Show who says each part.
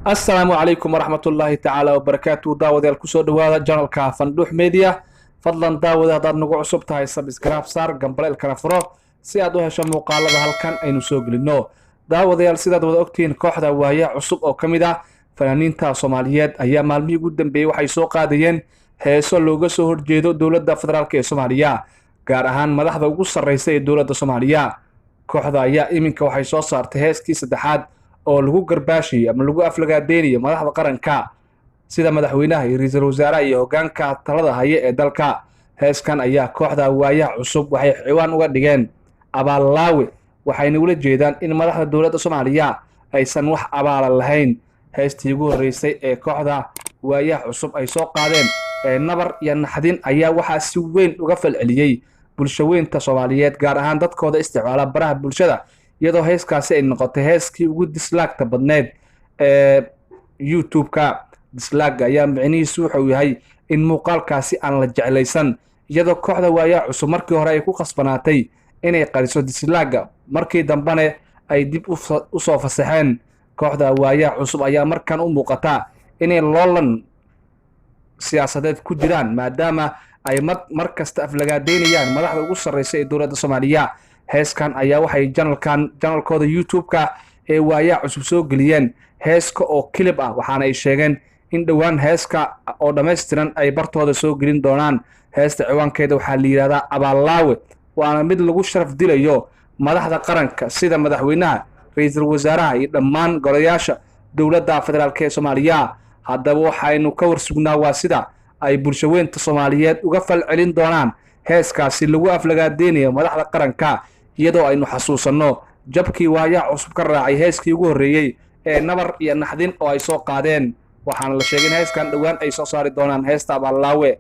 Speaker 1: السلام عليكم ورحمة الله تعالى وبركاته. داود الكسود وهذا جنرال فندوح ميديا. فضلا داود هذا نقول عصب تاي سبسكرايب صار قبل الكنفرة سيادوها شمو قال هذا هالكن أي نسوق للنو. داود السيدات وأكتين كوحدة وهي عصب أو كمدة فنانين تا صوماليات أيام مالمي قدام بي وحي سوق قاديين هيسو لوغو سهر جيدو دولة فدرال كي صوماليا قارهان مدحدا ugu sarreysay dowladda Soomaaliya. Kooxda ayaa iminka waxay soo saartay heeskii saddexaad oo lagu garbaashay ama lagu aflagaadeeyay madaxda qaranka sida madaxweynaha iyo ra'iisul wasaaraha iyo hoggaanka talada haya ee dalka. Heeskan ayaa kooxda Waayaha Cusub waxay ciwaan uga dhigeen abaal-laawe, waxayna ula jeedaan in madaxda dowladda Soomaaliya aysan wax abaal lahayn. Heestii ugu horeysay ee kooxda Waayaha Cusub ay soo qaadeen nabar iyo naxdin ayaa waxaa si weyn uga falceliyay bulshaweynta Soomaaliyeed, gaar ahaan dadkooda isticmaala baraha bulshada, iyadoo heeskaasi ay noqotay heeskii ugu dislaagta badneed ee YouTube-ka. Dislaaga ayaa micnihiisu wuxuu yahay in muuqaalkaasi aan la jeclaysan, iyadoo kooxda Waayaha Cusub markii hore ay ku khasbanaatay inay qariso dislaaga, markii dambena ay dib u soo fasaxeen. Kooxda Waayaha Cusub ayaa markan u muuqata inay loolan siyaasadeed ku jiraan, maadaama ay mar kasta aflagaadeynayaan madaxda ugu sarreysay ee dowladda Soomaaliya. Heeskan ayaa waxay channelkooda YouTube-ka ee Waayaha Cusub soo geliyeen heeska oo clip ah, waxaana ay sheegeen in dhowaan heeska oo dhammaystiran ay bartooda soo gelin doonaan. Heesta ciwaankeeda waxaa la yidhahdaa abaal-laawe, waana mid lagu sharaf dilayo madaxda qaranka sida madaxweynaha, ra'iisul wasaaraha iyo dhammaan golayaasha dowladda federaalk ee Soomaaliya. haddaba waxaynu ka warsugnaa waa sida ay bulshaweynta Soomaaliyeed uga falcelin doonaan heeskaasi lagu aflagaadeeyo madaxda qaranka, iyadoo aynu xasuusanno jabkii Waayaha Cusub ka raacay heeskii ugu horeeyay ee nabar iyo naxdin oo ay soo qaadeen. waxaana la sheegay in heeskan dhowaan ay soo saari doonaan heesta abaal-laawe.